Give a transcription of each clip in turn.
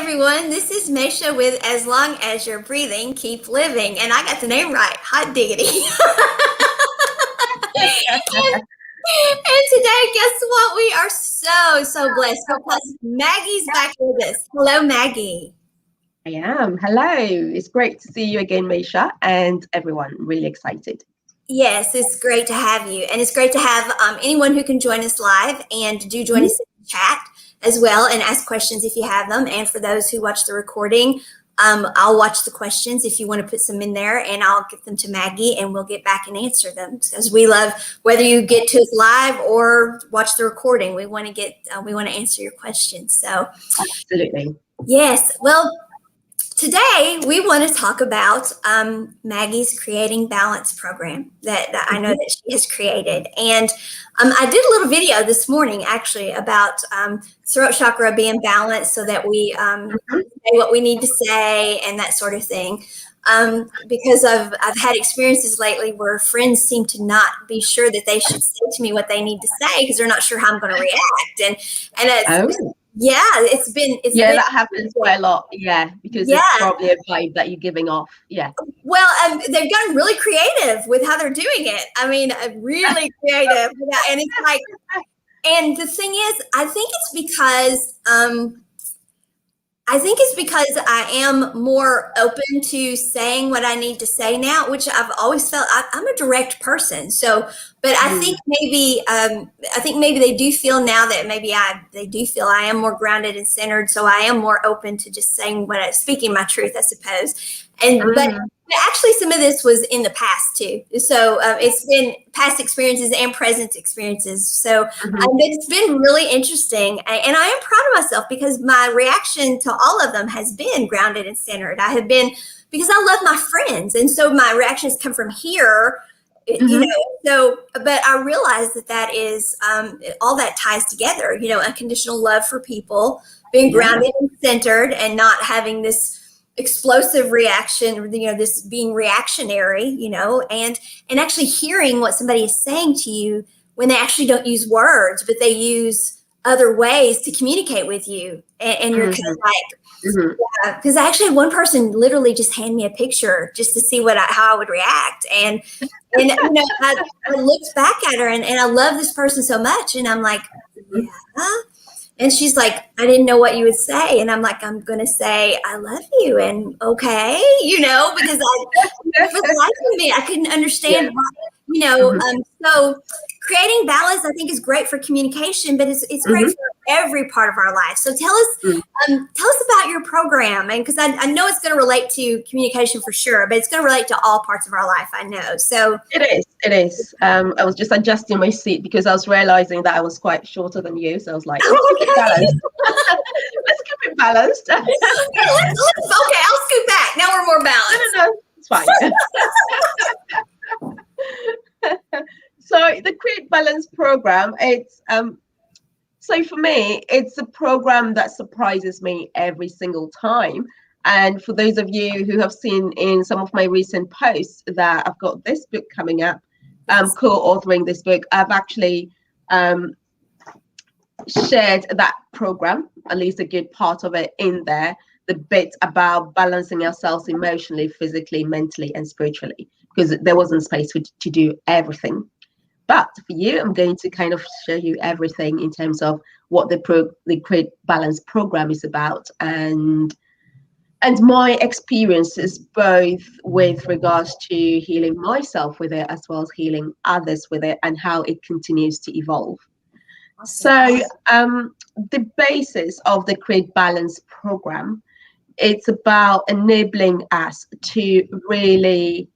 everyone. This is Maysha with As Long As You're Breathing, Keep Living. And I got the name right. Hot diggity. And today, guess what? We are so blessed because Maggie's back with us. Hello, Maggie. I am. Hello. It's great to see you again, Maysha, and everyone. Really excited. Yes, it's great to have you. And it's great to have anyone who can join us live, and do join us in the chat as well and ask questions if you have them. And for those who watch the recording, I'll watch the questions if you want to put some in there, and I'll get them to Maggie and we'll get back and answer them, because we love, whether you get to us live or watch the recording, we want to answer your questions. So absolutely. Yes. Well, today we want to talk about Maggie's Creating Balance program that I know that she has created. And I did a little video this morning actually about throat chakra being balanced, so that we say what we need to say and that sort of thing. Because I've had experiences lately where friends seem to not be sure that they should say to me what they need to say because they're not sure how I'm going to react. And it's been that happens quite a lot. Yeah, because it's probably a vibe that you're giving off. Yeah. Well, they've gotten really creative with how they're doing it. I mean, really creative. And it's like, and the thing is, I think it's because I am more open to saying what I need to say now, which I've always felt. I'm a direct person, so. But I think maybe they do feel now that they do feel I am more grounded and centered, so I am more open to just saying speaking my truth, I suppose. And but actually, some of this was in the past too. So it's been past experiences and present experiences. So it's been really interesting, and I am proud of myself because my reaction to all of them has been grounded and centered. I have been, because I love my friends, and so my reactions come from here. You know, so, but I realize that is all that ties together, you know, unconditional love for people, being grounded and centered, and not having this explosive reaction, you know, this being reactionary, you know, and actually hearing what somebody is saying to you when they actually don't use words, but they use other ways to communicate with you. And you're kind of like, because I actually had one person literally just hand me a picture just to see how I would react. And you know, I looked back at her and I love this person so much. And I'm like, yeah. And she's like, I didn't know what you would say. And I'm like, I'm going to say, I love you. And okay, you know, because for the life of me, I couldn't understand why, you know, so creating balance, I think, is great for communication, but it's great for every part of our life. So tell us about your program, and because I know it's going to relate to communication for sure, but it's going to relate to all parts of our life, I know. So it is. I was just adjusting my seat because I was realizing that I was quite shorter than you, so I was like, let's keep it balanced. Let's keep it balanced. Okay, I'll scoot back. Now we're more balanced. No, it's fine. So the Create Balance program, it's so for me, it's a program that surprises me every single time. And for those of you who have seen in some of my recent posts that I've got this book coming up, co-authoring this book, I've actually shared that program, at least a good part of it in there, the bit about balancing ourselves emotionally, physically, mentally, and spiritually, because there wasn't space to do everything. But for you, I'm going to kind of show you everything in terms of what the Create Balance program is about, and my experiences, both with regards to healing myself with it, as well as healing others with it, and how it continues to evolve. So the basis of the Create Balance program, it's about enabling us to really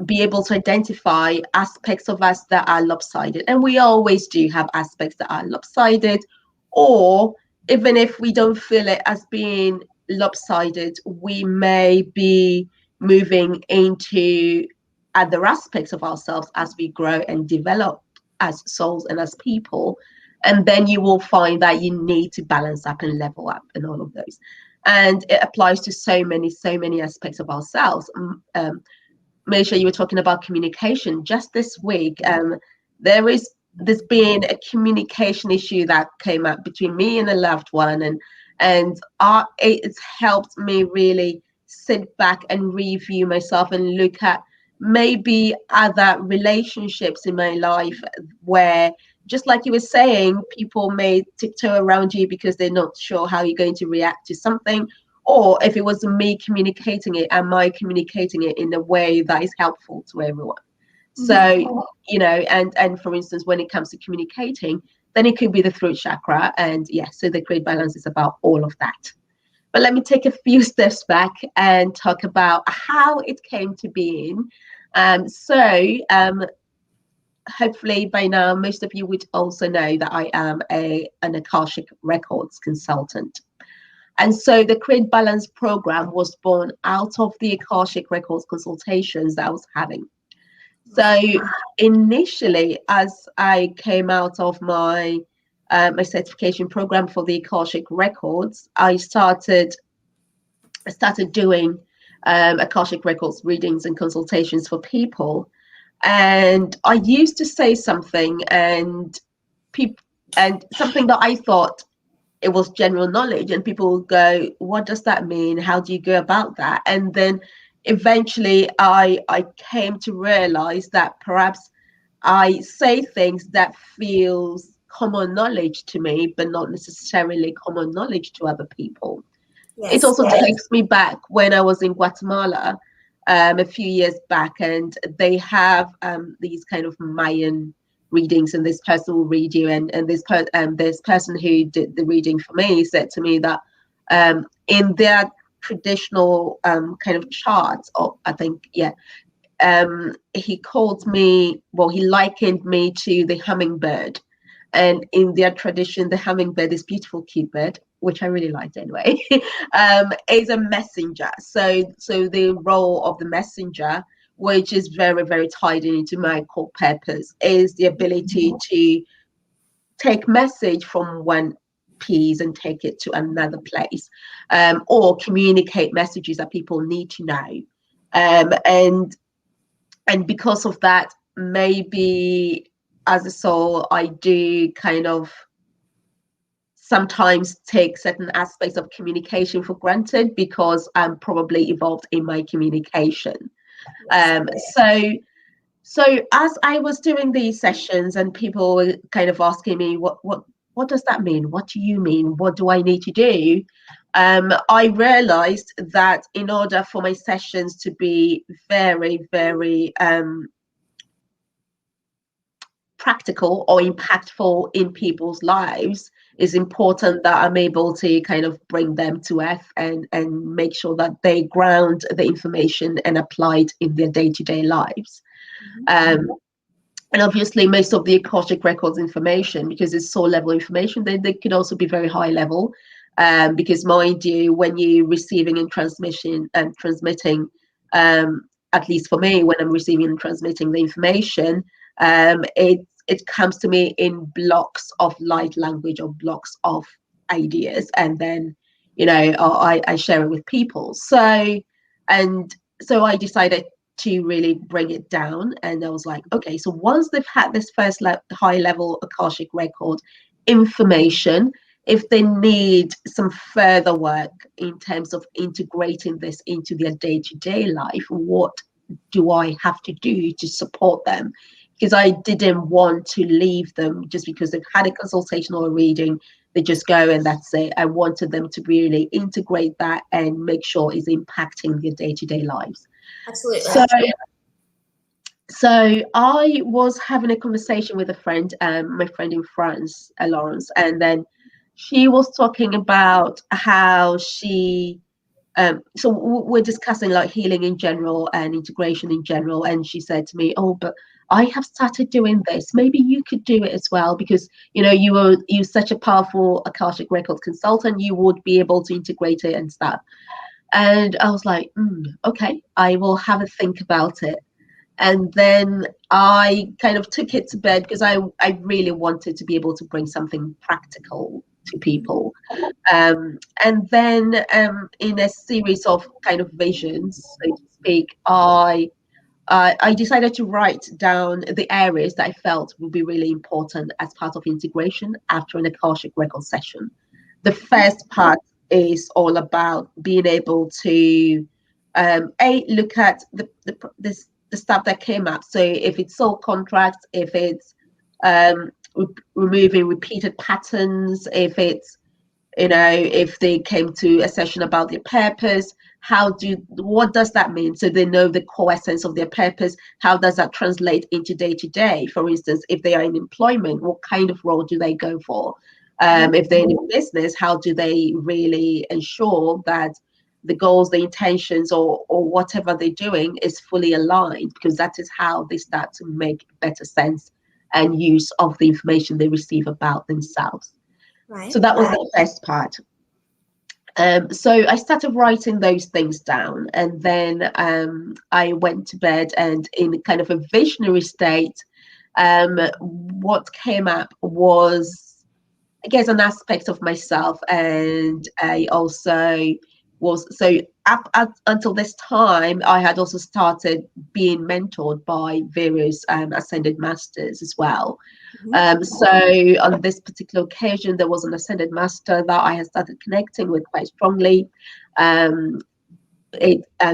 be able to identify aspects of us that are lopsided. And we always do have aspects that are lopsided, or even if we don't feel it as being lopsided, we may be moving into other aspects of ourselves as we grow and develop as souls and as people. And then you will find that you need to balance up and level up and all of those. And it applies to so many aspects of ourselves. Maysha, you were talking about communication. Just this week, there's been a communication issue that came up between me and a loved one, And it's helped me really sit back and review myself and look at maybe other relationships in my life where, just like you were saying, people may tiptoe around you because they're not sure how you're going to react to something. Or if it was me communicating it, am I communicating it in a way that is helpful to everyone? So, and for instance, when it comes to communicating, then it could be the throat chakra. And so the Create Balance is about all of that. But let me take a few steps back and talk about how it came to being. Hopefully by now, most of you would also know that I am an Akashic Records consultant. And so the Create Balance program was born out of the Akashic Records consultations that I was having. So initially, as I came out of my certification program for the Akashic Records, I started doing Akashic Records readings and consultations for people. And I used to say something, and something that I thought it was general knowledge, and people would go, "What does that mean? How do you go about that?" And then eventually I came to realize that perhaps I say things that feels common knowledge to me, but not necessarily common knowledge to other people. Yes, it also takes me back when I was in Guatemala a few years back, and they have these kind of Mayan readings, and this person will read you, and this person who did the reading for me said to me that in their traditional kind of charts, or I think he called me, he likened me to the hummingbird. And in their tradition, the hummingbird, this beautiful cute bird, which I really liked anyway, is a messenger. So the role of the messenger, which is very, very tied into my core purpose, is the ability to take message from one piece and take it to another place, or communicate messages that people need to know. And because of that, maybe as a soul, I do kind of sometimes take certain aspects of communication for granted because I'm probably evolved in my communication. So as I was doing these sessions and people were kind of asking me, what does that mean? What do you mean? What do I need to do? I realized that in order for my sessions to be very, very practical or impactful in people's lives, it's important that I'm able to kind of bring them to earth and make sure that they ground the information and apply it in their day-to-day lives. And obviously most of the Akashic Records information, because it's soul level information, they could also be very high level, because mind you, when you're receiving and transmitting, at least for me, when I'm receiving and transmitting the information, it comes to me in blocks of light language or blocks of ideas, and then I share it with people. So I decided to really bring it down, and I was like, okay, so once they've had this first high level Akashic Record information, if they need some further work in terms of integrating this into their day-to-day life, what do I have to do to support them? Because I didn't want to leave them just because they've had a consultation or a reading, they just go and that's it. I wanted them to really integrate that and make sure it's impacting their day-to-day lives. Absolutely. So I was having a conversation with a friend, my friend in France, Laurence, and then she was talking about how she, so we're discussing like healing in general and integration in general, and she said to me, "Oh, but I have started doing this. Maybe you could do it as well, because you're such a powerful Akashic Records consultant. You would be able to integrate it and stuff." And I was like, okay, I will have a think about it. And then I kind of took it to bed because I really wanted to be able to bring something practical to people. And then in a series of kind of visions, so to speak, I decided to write down the areas that I felt would be really important as part of integration after an Akashic Record session. The first part is all about being able to look at the stuff that came up. So if it's soul contracts, if it's removing repeated patterns, if it's, if they came to a session about their purpose, what does that mean? So they know the core essence of their purpose. How does that translate into day to day? For instance, if they are in employment, what kind of role do they go for? If they're in business, how do they really ensure that the goals, the intentions, or whatever they're doing is fully aligned? Because that is how they start to make better sense and use of the information they receive about themselves. Right. So that was the first part. So I started writing those things down, and then I went to bed, and in kind of a visionary state, what came up was, I guess, an aspect of myself. And I also was, so until this time, I had also started being mentored by various ascended masters as well. So on this particular occasion, there was an ascended master that I had started connecting with quite strongly.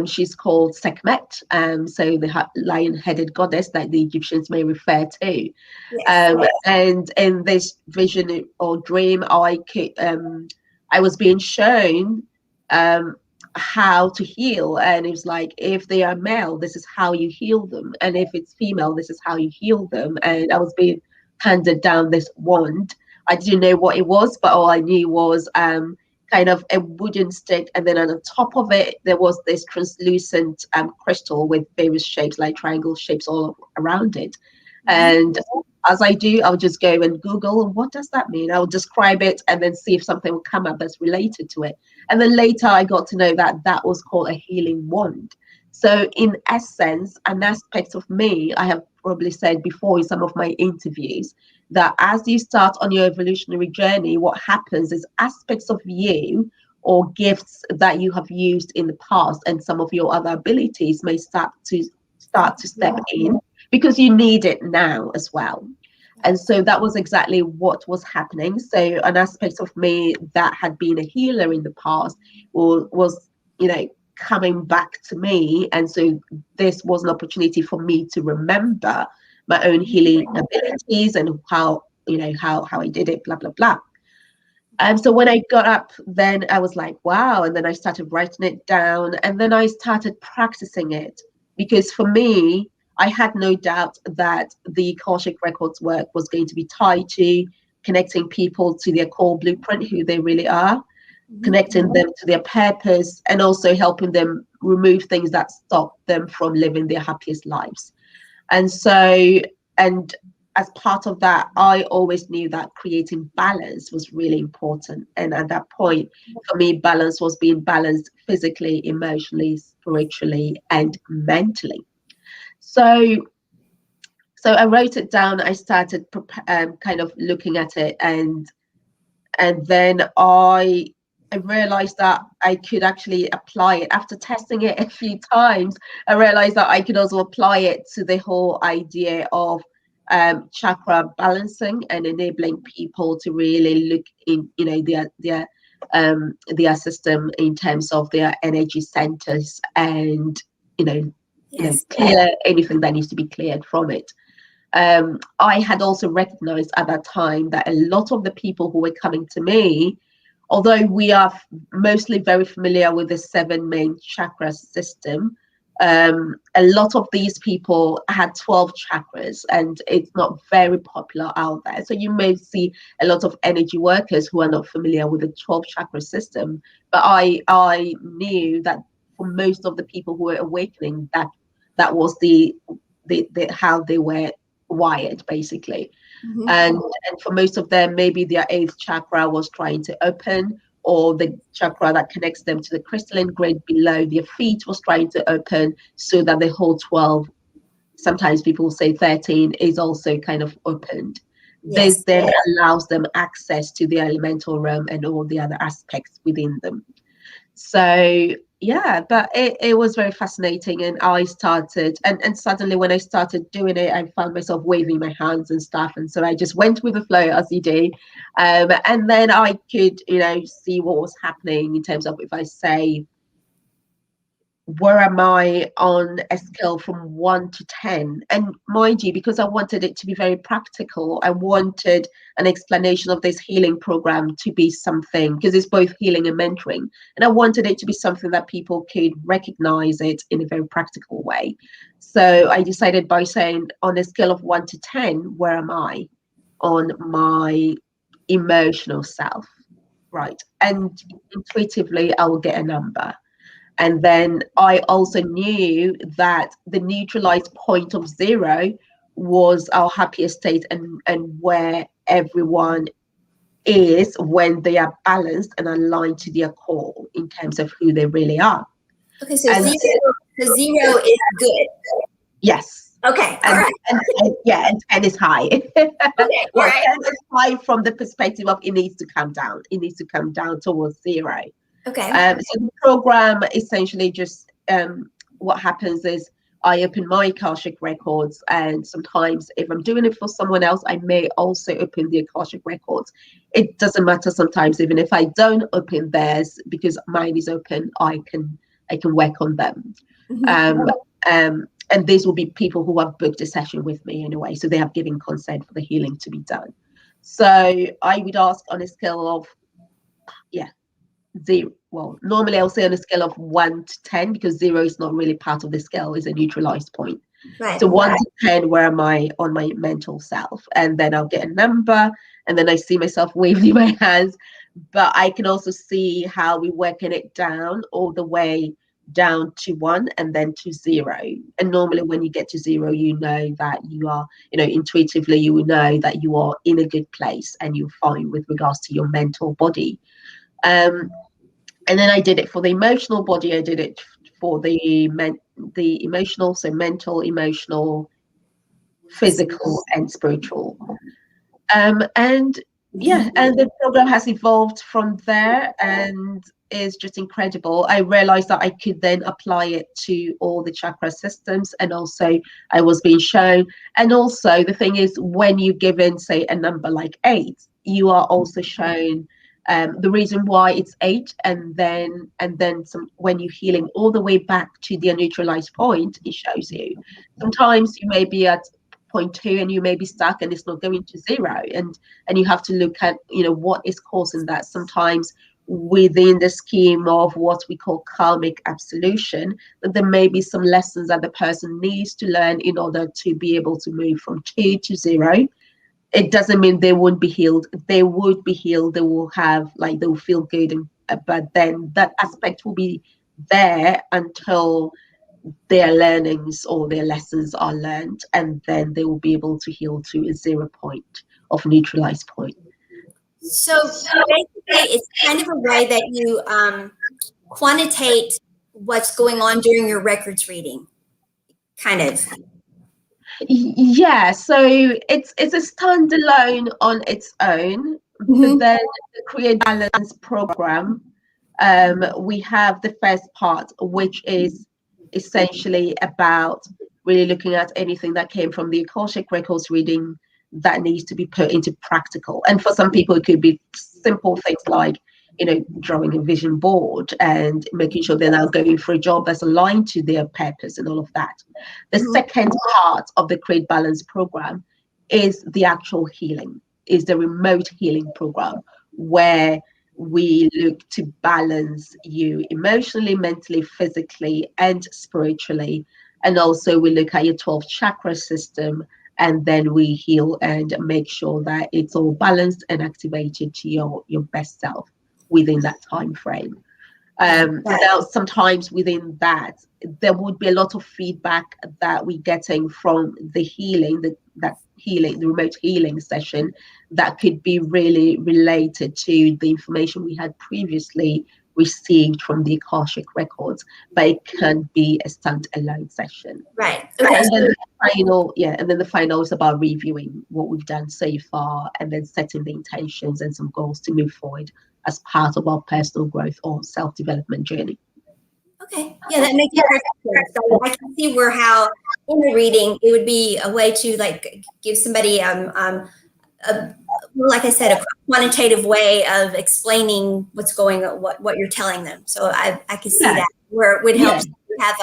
She's called Sekhmet, so the lion-headed goddess that the Egyptians may refer to. Yes. And in this vision or dream, I was being shown how to heal, and it was like, if they are male, this is how you heal them, and if it's female, this is how you heal them. And I was being handed down this wand. I didn't know what it was, but all I knew was kind of a wooden stick, and then on the top of it there was this translucent crystal with various shapes, like triangle shapes all around it. And as I do, I'll just go and Google, what does that mean? I'll describe it and then see if something will come up that's related to it. And then later I got to know that that was called a healing wand. So in essence, an aspect of me, I have probably said before in some of my interviews, that as you start on your evolutionary journey, what happens is aspects of you or gifts that you have used in the past and some of your other abilities may start to step in, because you need it now as well. And so that was exactly what was happening. So an aspect of me that had been a healer in the past was coming back to me. And so this was an opportunity for me to remember my own healing abilities and how I did it, blah, blah, blah. And so when I got up, then I was like, wow. And then I started writing it down, and then I started practicing it, because for me, I had no doubt that the Akashic Records work was going to be tied to connecting people to their core blueprint, who they really are, connecting them to their purpose, and also helping them remove things that stop them from living their happiest lives. And so, and as part of that, I always knew that creating balance was really important. And at that point, for me, balance was being balanced physically, emotionally, spiritually, and mentally. So I wrote it down. I started kind of looking at it, and then I realized that I could actually apply it. After testing it a few times, I realized that I could also apply it to the whole idea of chakra balancing and enabling people to really look in, their system in terms of their energy centers, and clear anything that needs to be cleared from it. I had also recognized at that time that a lot of the people who were coming to me, although we are mostly very familiar with the 7 main chakra system, a lot of these people had 12 chakras, and it's not very popular out there. So you may see a lot of energy workers who are not familiar with the 12 chakra system. But I knew that for most of the people who were awakening, that was the how they were wired, basically. And for most of them, maybe their 8th chakra was trying to open, or the chakra that connects them to the crystalline grid below their feet was trying to open, so that the whole 12, sometimes people say 13, is also kind of opened. This then allows them access to the elemental realm and all the other aspects within them. So yeah, but it was very fascinating, and I started, and suddenly when I started doing it, I found myself waving my hands and stuff, and so I just went with the flow as you do, and then I could, see what was happening in terms of if I say, where am I on a scale from 1 to 10? And mind you, because I wanted it to be very practical, I wanted an explanation of this healing program to be something, because it's both healing and mentoring. And I wanted it to be something that people could recognize it in a very practical way. So I decided by saying, on a scale of 1 to 10, where am I on my emotional self? Right. And intuitively, I will get a number. And then I also knew that the neutralized point of 0 was our happiest state, and where everyone is when they are balanced and aligned to their core in terms of who they really are. Okay, so And zero is good. yes. Okay, all right. And 10 is high. Okay, all Well, right. 10 is high from the perspective of it needs to come down. It needs to come down towards 0. Okay. So the program essentially just, what happens is I open my Akashic Records, and sometimes if I'm doing it for someone else, I may also open the Akashic Records. It doesn't matter sometimes, even if I don't open theirs, because mine is open, I can work on them. And these will be people who have booked a session with me anyway, so they have given consent for the healing to be done. So I would ask on a scale of, 0. Well, normally I'll say on a scale of 1 to 10, because 0 is not really part of the scale, is a neutralized point. Right. So 1 to 10, where am I on my mental self? And then I'll get a number, and then I see myself waving my hands. But I can also see how we're working it down all the way down to 1 and then to 0. And normally when you get to 0, you know that you are, intuitively, you will know that you are in a good place and you're fine with regards to your mental body. And then I did it for the emotional body. I did it for the emotional, so mental, emotional, physical, and spiritual. And the program has evolved from there and is just incredible. I realized that I could then apply it to all the chakra systems, and also I was being shown. And also the thing is, when you give in, say, a number like 8, you are also shown the reason why it's 8, and then some. When you're healing all the way back to the neutralized point, it shows you. Sometimes you may be at point 2 and you may be stuck and it's not going to 0, and you have to look at what is causing that. Sometimes within the scheme of what we call karmic absolution, that there may be some lessons that the person needs to learn in order to be able to move from 2 to 0. It doesn't mean they won't be healed. They would be healed. They will have, they'll feel good, but then that aspect will be there until their learnings or their lessons are learned, and then they will be able to heal to a 0 point of neutralized point. So basically, it's kind of a way that you quantitate what's going on during your records reading, kind of. Yeah, so it's a standalone on its own. But then the CreateBalance program, we have the first part, which is essentially about really looking at anything that came from the Akashic Records reading that needs to be put into practical. And for some people, it could be simple things like, drawing a vision board and making sure they're now going for a job that's aligned to their purpose and all of that. The second part of the CreateBalance program is the actual healing, is the remote healing program, where we look to balance you emotionally, mentally, physically, and spiritually. And also we look at your 12 chakra system, and then we heal and make sure that it's all balanced and activated to your best self within that time frame. Now, sometimes within that, there would be a lot of feedback that we're getting from the healing, the remote healing session, that could be really related to the information we had previously received from the Akashic Records, but it can be a standalone session. Right. Okay. And then the final is about reviewing what we've done so far, and then setting the intentions and some goals to move forward as part of our personal growth or self-development journey. Yeah, that makes perfect sense. So I can see where how in the reading it would be a way to like give somebody a, like I said, a quantitative way of explaining what's going on, what you're telling them. So I can see that where it would help have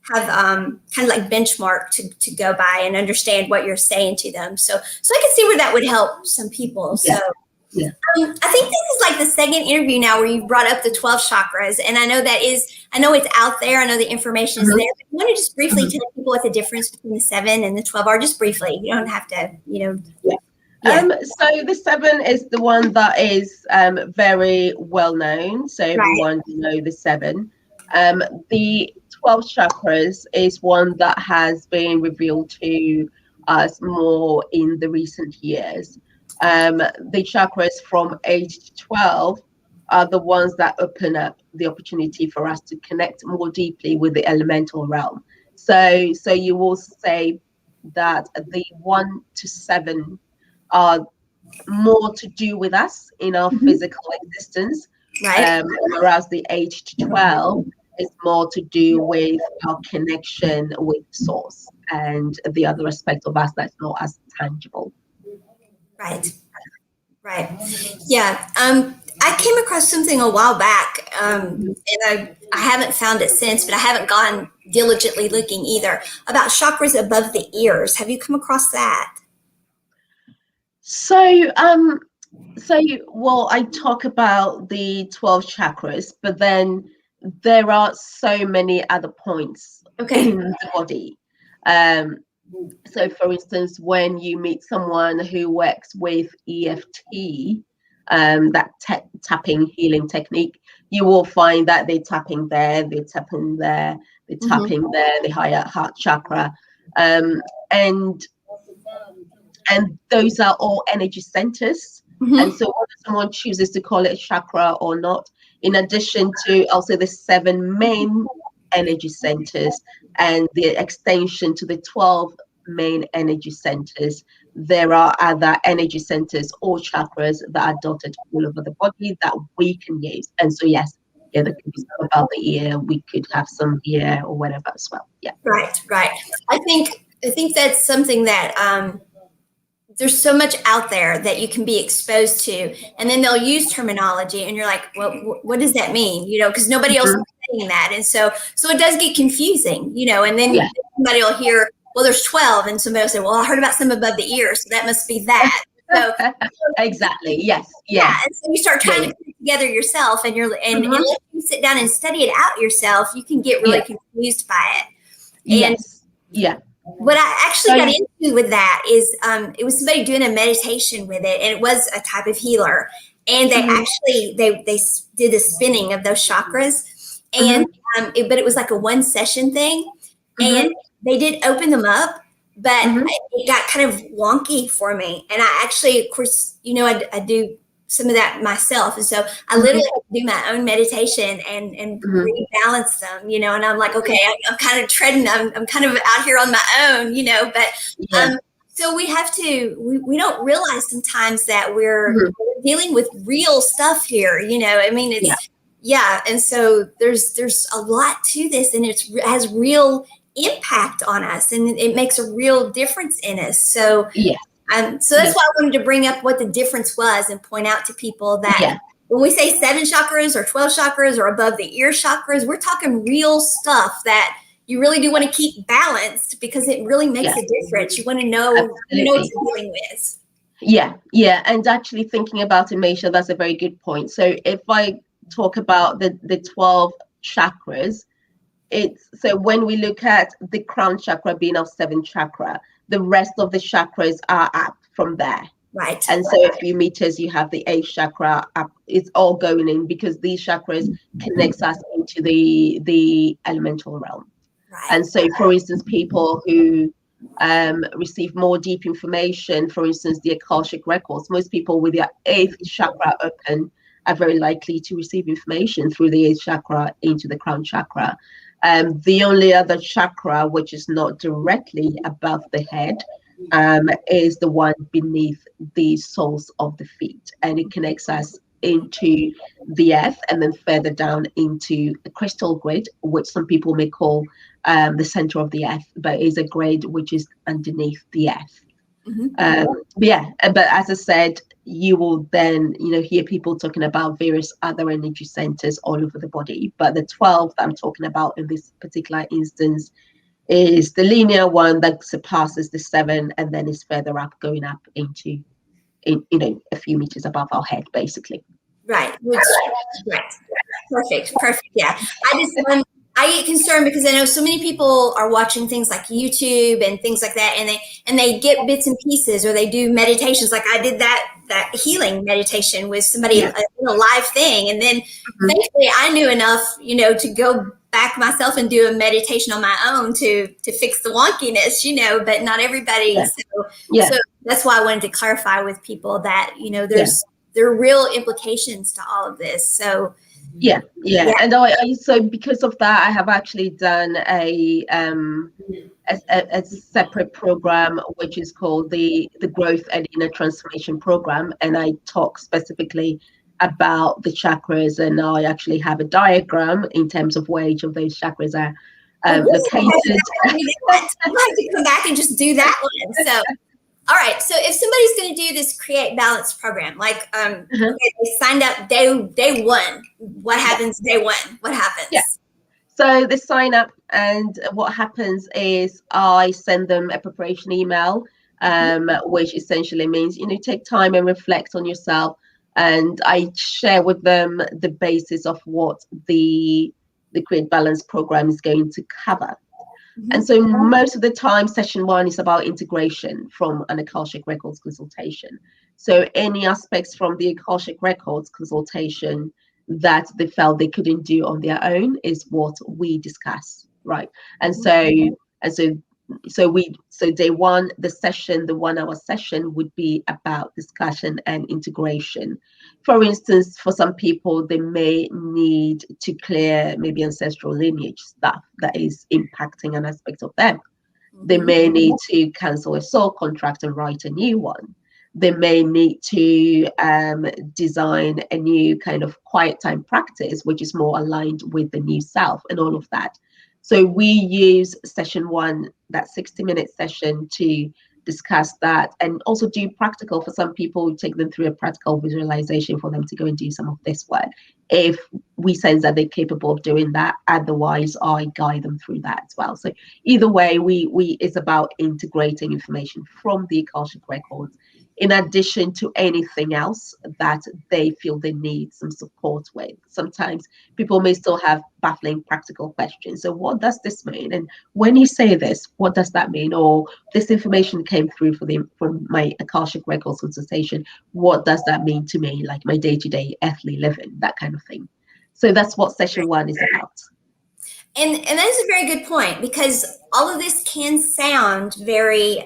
kind of like benchmark to go by and understand what you're saying to them. So I can see where that would help some people. So I think this is like the second interview now where you brought up the 12 chakras, and I know it's out there. I know the information is there. But you want to just briefly tell people what the difference between the 7 and the 12 are, just briefly. You don't have to, So the 7 is the one that is very well known. So everyone know the 7. The 12 chakras is one that has been revealed to us more in the recent years. The chakras from age to 12 are the ones that open up the opportunity for us to connect more deeply with the elemental realm. So you will say that the 1 to 7 are more to do with us in our physical existence, whereas the age to 12 is more to do with our connection with source and the other aspect of us that's not as tangible. Right. Yeah. I came across something a while back, and I haven't found it since, but I haven't gone diligently looking either, about chakras above the ears. Have you come across that? So I talk about the 12 chakras, but then there are so many other points in the body. So for instance, when you meet someone who works with EFT, that tapping healing technique, you will find that they're tapping there, they're tapping there, they're tapping there, the higher heart chakra. And those are all energy centers. And so whether someone chooses to call it a chakra or not, in addition to also the 7 main energy centers and the extension to the 12 main energy centers, there are other energy centers or chakras that are dotted all over the body that we can use. And so there could be some about the ear, we could have some here or whatever as well. Right. I think that's something that there's so much out there that you can be exposed to, and then they'll use terminology and you're like, well, what does that mean? Because nobody else is saying that. And so it does get confusing, and then somebody will hear, well, there's 12, and somebody will say, well, I heard about some above the ear, so that must be that. So exactly. Yes. And so you start trying to put it together yourself, and unless you sit down and study it out yourself, you can get really confused by it. And what I actually got into with that is it was somebody doing a meditation with it, and it was a type of healer, and they actually they did a spinning of those chakras, and but it was like a 1 session thing, and they did open them up, but it got kind of wonky for me, and I actually, of course, I do some of that myself, and so I literally do my own meditation and rebalance them, and I'm like, okay, I'm kind of treading, I'm kind of out here on my own, but so we have to, we don't realize sometimes that we're dealing with real stuff here, I mean, it's and so there's a lot to this, and it has real impact on us, and it makes a real difference in us. So so that's why I wanted to bring up what the difference was and point out to people that when we say 7 chakras or 12 chakras or above the ear chakras, we're talking real stuff that you really do want to keep balanced, because it really makes a difference. You want to know, what you're dealing with. And actually thinking about it, Maysha, that's a very good point. So if I talk about the 12 chakras, so when we look at the crown chakra being our 7th chakra, the rest of the chakras are up from there. Right. And so if you meet us, you have the 8th chakra up. It's all going in, because these chakras connects us into the elemental realm. Right. And so, for instance, people who receive more deep information, for instance, the Akashic Records, most people with their 8th chakra open are very likely to receive information through the 8th chakra into the crown chakra. The only other chakra which is not directly above the head is the one beneath the soles of the feet, and it connects us into the earth, and then further down into a crystal grid, which some people may call the center of the earth, but is a grid which is underneath the earth. But as I said, you will then, hear people talking about various other energy centers all over the body. But the 12 that I'm talking about in this particular instance is the linear one that surpasses the 7, and then is further up, going up into, a few meters above our head, basically. Right. Right. Perfect. Yeah. I get concerned because I know so many people are watching things like YouTube and things like that, and they get bits and pieces, or they do meditations. Like I did that healing meditation with somebody in a live thing, and then thankfully I knew enough, to go back myself and do a meditation on my own to fix the wonkiness, but not everybody. So that's why I wanted to clarify with people that there are real implications to all of this. So. Yeah. And I so because of that, I have actually done a separate program which is called the Growth and Inner Transformation Program, and I talk specifically about the chakras, and I actually have a diagram in terms of where each of those chakras are located. I'd like to come back and just do that one. So. All right. So if somebody's going to do this CreateBalance program, like they signed up day one, what happens day one? What happens? Yeah. So they sign up, and what happens is I send them a preparation email, which essentially means, take time and reflect on yourself. And I share with them the basis of what the CreateBalance program is going to cover. And so most of the time, session 1 is about integration from an Akashic Records consultation. So any aspects from the Akashic Records consultation that they felt they couldn't do on their own is what we discuss, right? And so day one, the 1-hour session would be about discussion and integration. For instance, for some people, they may need to clear maybe ancestral lineage stuff that is impacting an aspect of them. They may need to cancel a soul contract and write a new one. They may need to design a new kind of quiet time practice, which is more aligned with the new self and all of that. So we use session 1, that 60-minute session, to discuss that, and also do practical. For some people, take them through a practical visualization for them to go and do some of this work, if we sense that they're capable of doing that. Otherwise, I guide them through that as well. So either way, we it's about integrating information from the Akashic Records, in addition to anything else that they feel they need some support with. Sometimes people may still have baffling practical questions. So what does this mean? And when you say this, what does that mean? Or this information came through from my Akashic Records consultation. What does that mean to me? Like my day-to-day earthly living, that kind of thing. So that's what session 1 is about. And that is a very good point, because all of this can sound very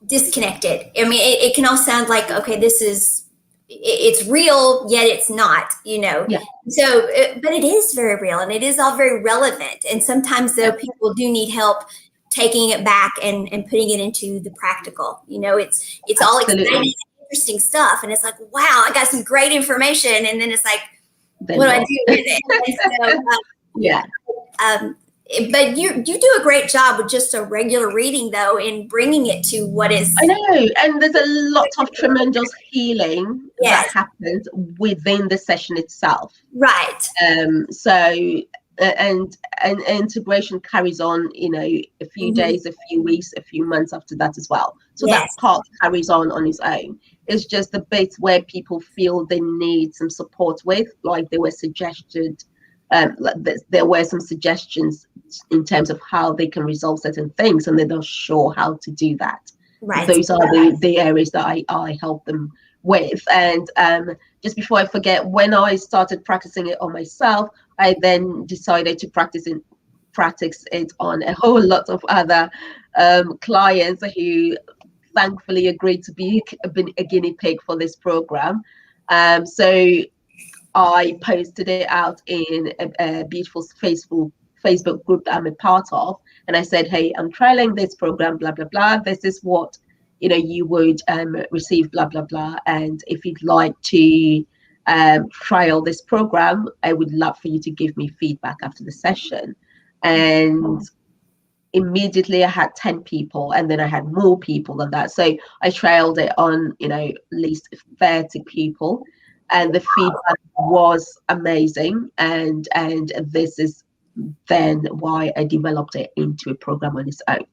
disconnected. I mean, it can all sound like, okay, it's real, yet it's not, Yeah. So, but it is very real, and it is all very relevant. And sometimes, though, people do need help taking it back and putting it into the practical. It's all exciting, interesting stuff, and it's like, wow, I got some great information, and then it's like, what do I do with it? So, but you do a great job with just a regular reading, though, in bringing it to what is. I know, and there's a lot of tremendous healing that happens within the session itself. Right. So and integration carries on, a few days, a few weeks, a few months after that as well. So that part carries on its own. It's just the bits where people feel they need some support with, like they were suggested. There were some suggestions in terms of how they can resolve certain things, and they're not sure how to do that. Right. Those are the areas that I help them with. And just before I forget, when I started practicing it on myself, I then decided to practice it on a whole lot of other clients who thankfully agreed to be a guinea pig for this program. So I posted it out in a beautiful Facebook group that I'm a part of, and I said, hey, I'm trialing this program, blah blah blah. This is what you would receive blah blah blah, and if you'd like to trial this program, I would love for you to give me feedback after the session. And immediately I had 10 people, and then I had more people than that. So I trialed it on, at least 30 people, and the feedback was amazing. And this is then why I developed it into a program on its own.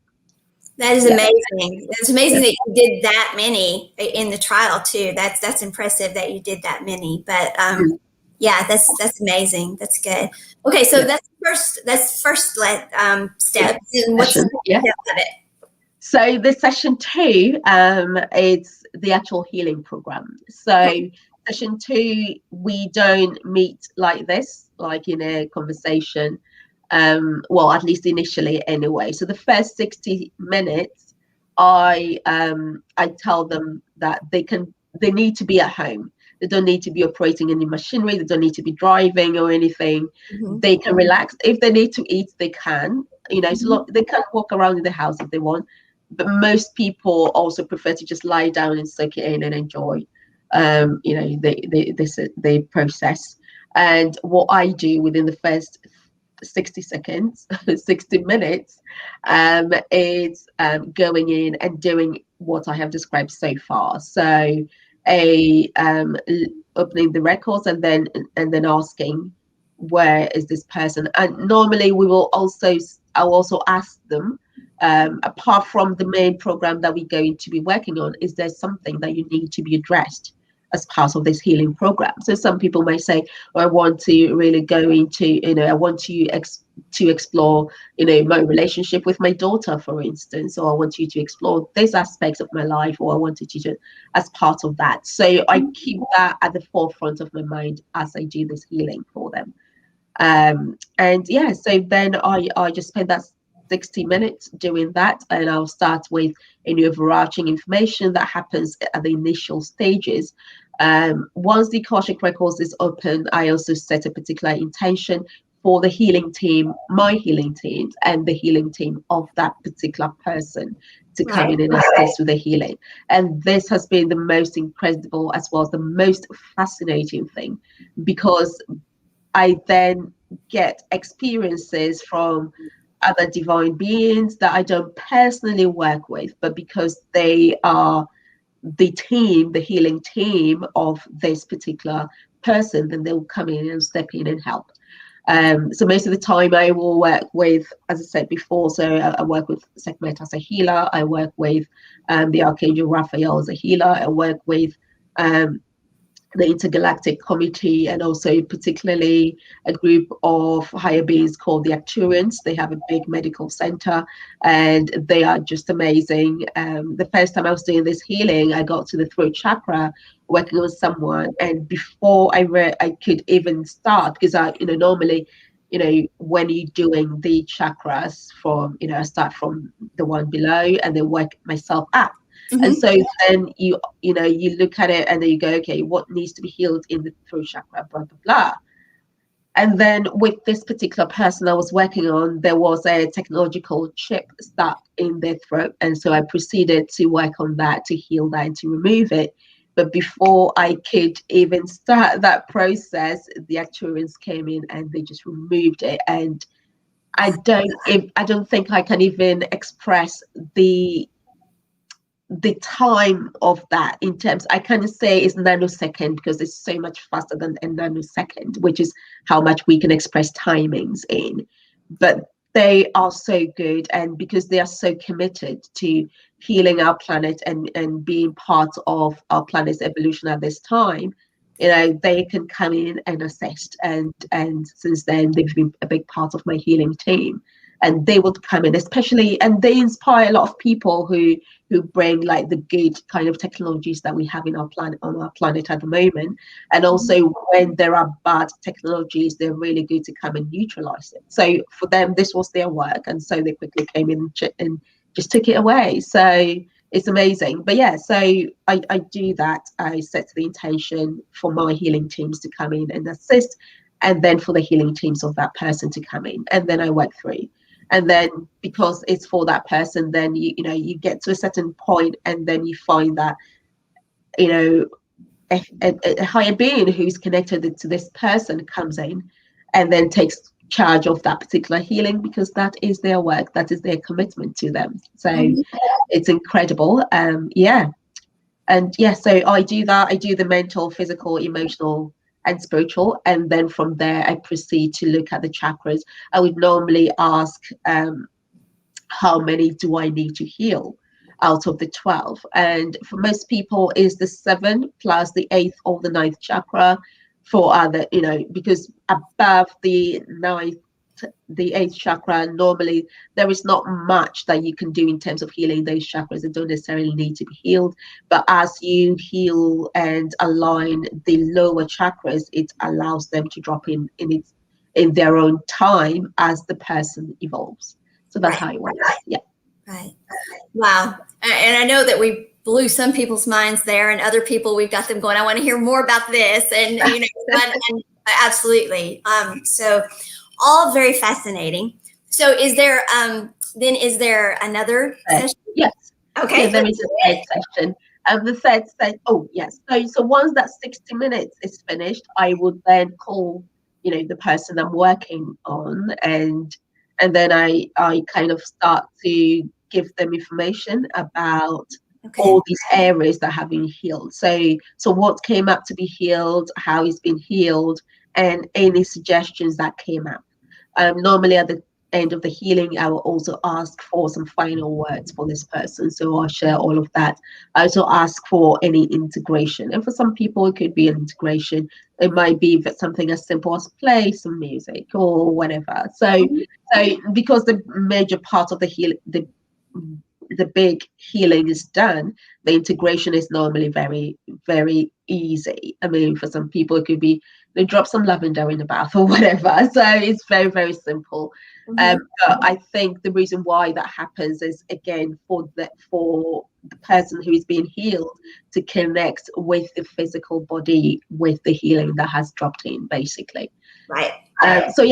That is amazing. It's amazing that you did that many in the trial too. That's impressive that you did that many. But yeah, that's amazing. That's good. Okay, so that's first step. And what's the next step of it? So the session 2, it's the actual healing program. So session 2, we don't meet like this, like in a conversation. Well, at least initially anyway. So the first 60 minutes, I tell them that they need to be at home. They don't need to be operating any machinery. They don't need to be driving or anything. They can relax. If they need to eat, they can. So they can walk around in the house if they want. But most people also prefer to just lie down and soak it in and enjoy. They process. And what I do within the first 60 seconds, 60 minutes, is going in and doing what I have described so far. So opening the records and then asking, where is this person? And normally I'll also ask them, apart from the main program that we're going to be working on, is there something that you need to be addressed as part of this healing program? So some people may say, I want to really go into, I want to explore, my relationship with my daughter, for instance, or I want you to explore this aspect of my life, or I want you to do as part of that. So I keep that at the forefront of my mind as I do this healing for them. So then I just spend that 60 minutes doing that, and I'll start with any overarching information that happens at the initial stages. Once the Akashic Records is open, I also set a particular intention for the healing team, my healing team, and the healing team of that particular person to come in and assist with the healing. And this has been the most incredible, as well as the most fascinating thing, because I then get experiences from other divine beings that I don't personally work with, but because they are the healing team of this particular person, then they'll come in and step in and help. So most of the time I will work with, as I said before, so I work with Sekhmet as a healer, I work with the Archangel Raphael as a healer, I work with the Intergalactic Committee, and also particularly a group of higher beings called the Acturians. They have a big medical center, and they are just amazing. The first time I was doing this healing, I got to the throat chakra working with someone, and before I could even start, because normally, when you're doing the chakras from, I start from the one below and then work myself up. And so then you look at it and then you go, okay, what needs to be healed in the throat chakra, blah, blah, blah. And then with this particular person I was working on, there was a technological chip stuck in their throat. And so I proceeded to work on that, to heal that and to remove it. But before I could even start that process, the Actuarians came in and they just removed it. And I don't think I can even express the time of that in terms, I kind of say it's nanosecond, because it's so much faster than a nanosecond, which is how much we can express timings in. But they are so good, and because they are so committed to healing our planet and being part of our planet's evolution at this time, they can come in and assist, and since then they've been a big part of my healing team. And they would come in, especially, and they inspire a lot of people who bring like the good kind of technologies that we have in our planet, on our planet at the moment. And also when there are bad technologies, they're really good to come and neutralize it. So for them, this was their work, and so they quickly came in and just took it away. So it's amazing. But yeah, so I do that. I set the intention for my healing teams to come in and assist, and then for the healing teams of that person to come in, and then I work through. And then because it's for that person, then you get to a certain point, and then you find that a higher being who's connected to this person comes in and then takes charge of that particular healing, because that is their work, that is their commitment to them. So it's incredible. Yeah. And yeah, so I do that. I do the mental, physical, emotional, and spiritual, and then from there I proceed to look at the chakras. I would normally ask, how many do I need to heal out of the 12? And for most people is the 7 plus the 8th or the 9th chakra. For other, because above the 9th, the 8th chakra, normally there is not much that you can do in terms of healing those chakras. They don't necessarily need to be healed, but as you heal and align the lower chakras, it allows them to drop in their own time as the person evolves. So that's how it works. Yeah. Right. Wow. And I know that we blew some people's minds there, and other people, we've got them going, I want to hear more about this. And, and absolutely. So all very fascinating. So is there another session? Yes. Okay. Yeah, there is a third session. The third session, oh yes. So once that 60 minutes is finished, I would then call, the person I'm working on, and then I kind of start to give them information about all these areas that have been healed. So what came up to be healed, how it's been healed, and any suggestions that came up. Normally at the end of the healing, I will also ask for some final words for this person. So I'll share all of that. I also ask for any integration. And for some people, it could be an integration. It might be something as simple as play some music or whatever. So because the major part of the healing, the big healing is done, the integration is normally very, very easy. I mean, for some people, it could be they drop some lavender in the bath or whatever. So it's very, very simple. But I think the reason why that happens is, again, for the person who is being healed to connect with the physical body, with the healing that has dropped in, basically. Right. So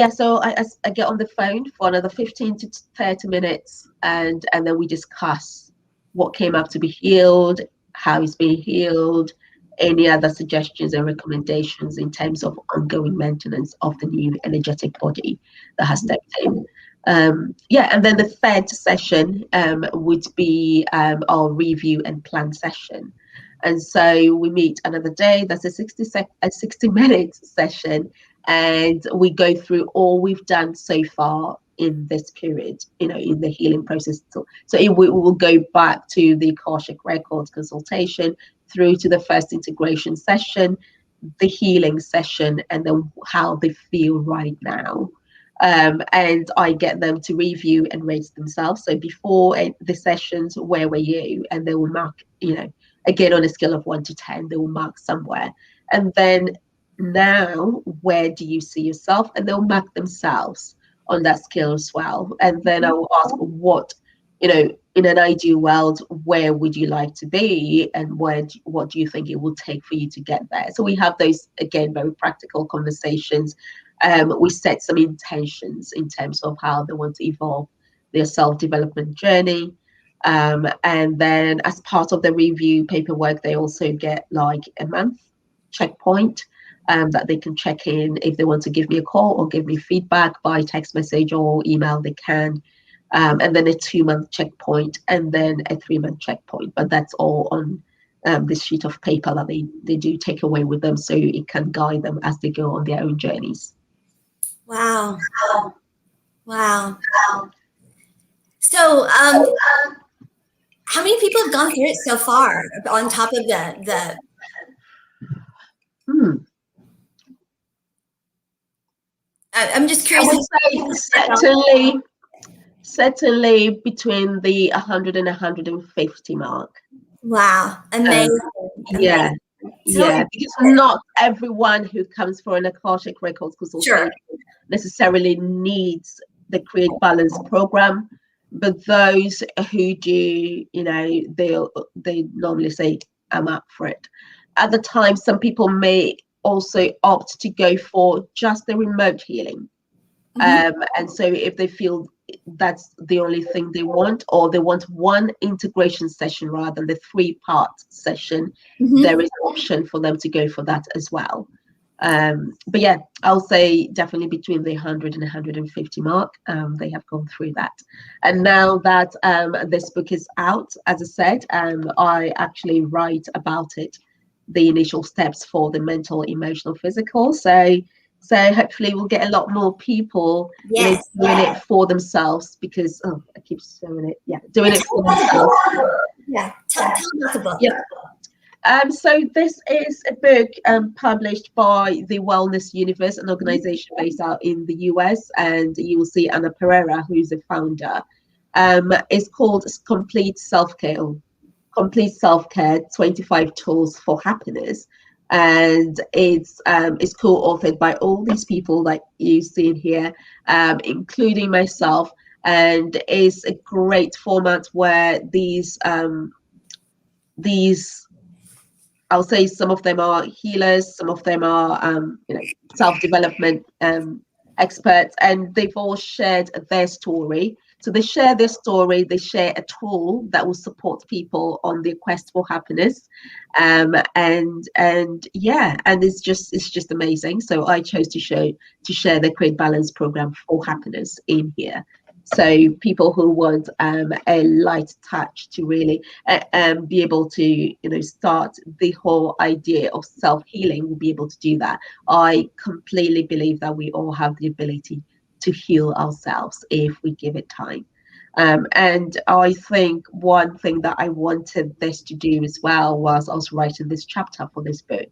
I get on the phone for another 15 to 30 minutes, and then we discuss what came up to be healed, how it's being healed, any other suggestions and recommendations in terms of ongoing maintenance of the new energetic body that has stepped in. And then the third session would be our review and plan session. And so we meet another day. That's a 60-minute session, and we go through all we've done so far in this period, in the healing process. So it will go back to the Akashic Records consultation, through to the first integration session, the healing session, and then how they feel right now. And I get them to review and rate themselves. So before the sessions, where were you? And they will mark, again, on a scale of 1 to 10, they will mark somewhere. And then now, where do you see yourself? And they'll mark themselves on that scale as well. And then I will ask what, in an ideal world, where would you like to be, and what do you think it will take for you to get there? So we have those, again, very practical conversations. We set some intentions in terms of how they want to evolve their self-development journey. And then as part of the review paperwork, they also get like a month checkpoint that they can check in. If they want to give me a call or give me feedback by text message or email, they can. And then a 2-month checkpoint, and then a 3-month checkpoint. But that's all on this sheet of paper that they do take away with them, so it can guide them as they go on their own journeys. Wow. So how many people have gone through it so far, on top of the I'm just curious. I would say certainly between the 100 and 150 mark. Wow. Amazing. Yeah. Because not everyone who comes for an Akashic Records consultation necessarily needs the CreateBalance program, but those who do, they normally say, I'm up for it. At the time, some people may also opt to go for just the remote healing. And so if they feel that's the only thing they want, or they want one integration session rather than the 3-part session, there is an option for them to go for that as well. But yeah, I'll say definitely between the 100 and 150 mark, they have gone through that. And now that this book is out, as I said, I actually write about it, the initial steps for the mental, emotional, physical. So hopefully we'll get a lot more people doing it for themselves, because I keep saying it, doing it for themselves. Tell about the book. So this is a book published by the Wellness Universe, an organization based out in the US, and you will see Anna Pereira, who's the founder. It's called Complete SelfCare, 25 Tools for Happiness. And it's co-authored by all these people like you see in here, including myself, and it's a great format where these I'll say some of them are healers, some of them are self-development experts, and they've all shared their story. So they share their story, they share a tool that will support people on their quest for happiness. And it's just amazing. So I chose to share the CreateBalance Program for happiness in here. So people who want a light touch to really be able to start the whole idea of self-healing will be able to do that. I completely believe that we all have the ability to heal ourselves if we give it time. And I think one thing that I wanted this to do as well, whilst I was writing this chapter for this book,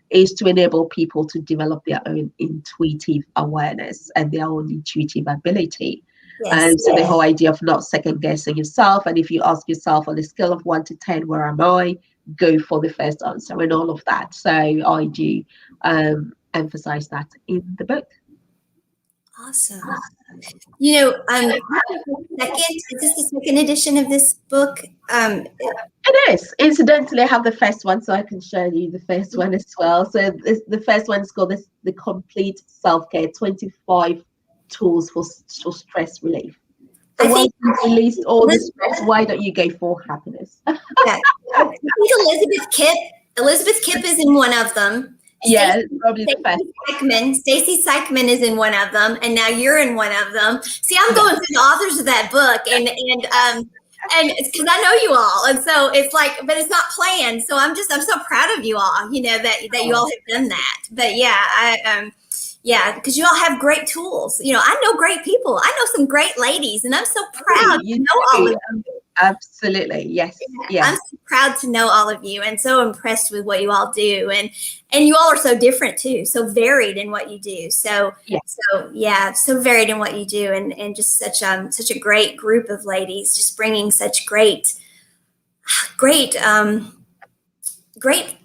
is to enable people to develop their own intuitive awareness and their own intuitive ability. And so the whole idea of not second guessing yourself, and if you ask yourself on a scale of 1 to 10, where am I, go for the first answer and all of that. So I do emphasize that in the book. Awesome. Is this the second edition of this book? It is. Incidentally, I have the first one, so I can show you the first one as well. So the first one is called the Complete SelfCare, 25 Tools for stress relief. So once you released all the stress, why don't you go for happiness? I think Elizabeth Kipp is in one of them. Probably the first. Stacy Seichman is in one of them, and now you're in one of them. See, I'm going through the authors of that book, and it's because I know you all, and so it's like, but it's not planned. So I'm so proud of you all. That you all have done that. But because you all have great tools. I know great people. I know some great ladies, and I'm so proud to know all of them. Absolutely, yes. I'm so proud to know all of you, and so impressed with what you all do, and you all are so different too, so varied in what you do. So varied in what you do, and just such a great group of ladies, just bringing such great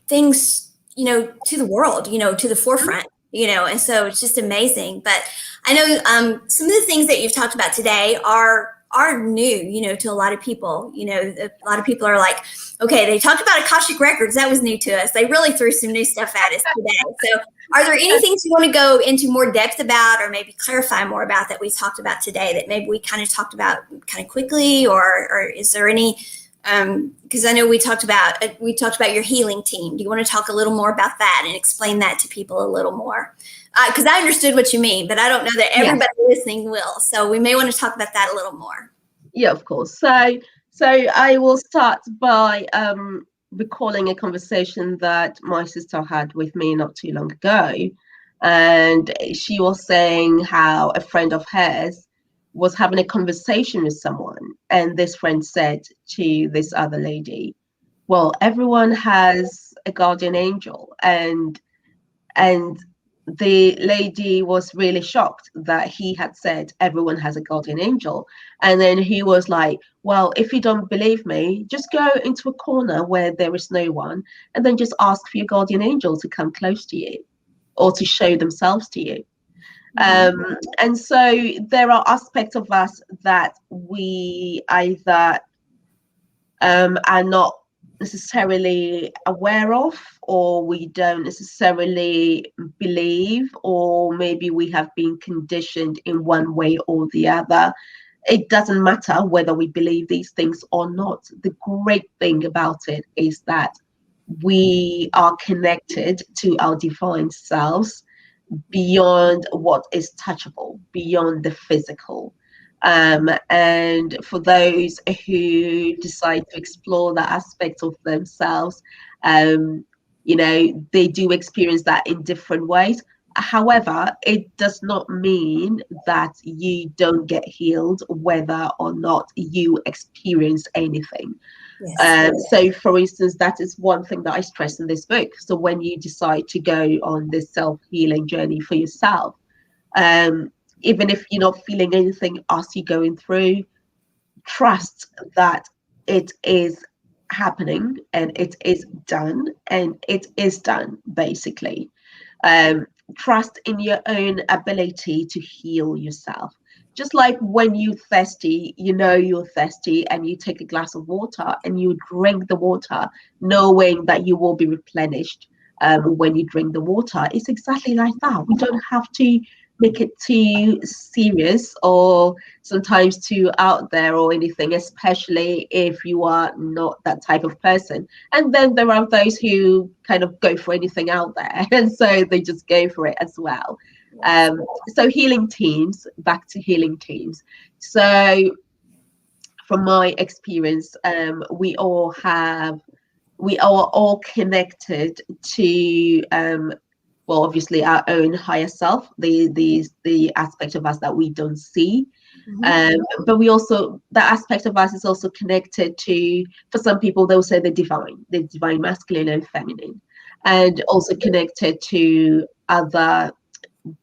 things, to the world, to the forefront. And so it's just amazing. But I know some of the things that you've talked about today are new, to a lot of people. A lot of people are like, okay, they talked about Akashic Records. That was new to us. They really threw some new stuff at us today. So are there any things you want to go into more depth about, or maybe clarify more about, that we talked about today that maybe we kind of talked about kind of quickly, or is there any, because I know we talked about your healing team. Do you want to talk a little more about that and explain that to people a little more? Because I understood what you mean, but I don't know that everybody listening will. So we may want to talk about that a little more. Yeah, of course. So I will start by recalling a conversation that my sister had with me not too long ago. And she was saying how a friend of hers was having a conversation with someone. And this friend said to this other lady, well, everyone has a guardian angel. And the lady was really shocked that he had said everyone has a guardian angel. And then he was like, well, if you don't believe me, just go into a corner where there is no one, and then just ask for your guardian angel to come close to you or to show themselves to you. And so there are aspects of us that we either are not necessarily aware of, or we don't necessarily believe, or maybe we have been conditioned in one way or the other. it doesn't matter whether we believe these things or not. The great thing about it is that we are connected to our divine selves beyond what is touchable, beyond the physical. And for those who decide to explore that aspect of themselves, they do experience that in different ways. However, it does not mean that you don't get healed whether or not you experience anything. Yes. So, for instance, that is one thing that I stress in this book. So when you decide to go on this self-healing journey for yourself, even if you're not feeling anything as you're going through, trust that it is happening and it is done, and it is done, basically. Trust in your own ability to heal yourself. Just like when you're thirsty, you know you're thirsty, and you take a glass of water and you drink the water, knowing that you will be replenished when you drink the water. It's exactly like that. We don't have to make it too serious or sometimes too out there or anything, especially if you are not that type of person. And then there are those who kind of go for anything out there, and so they just go for it as well. So healing teams, back to healing teams. So from my experience, we are all connected to well, obviously our own higher self, the aspect of us that we don't see. But we also, that aspect of us is also connected to, for some people they'll say the divine masculine and feminine, and also connected to other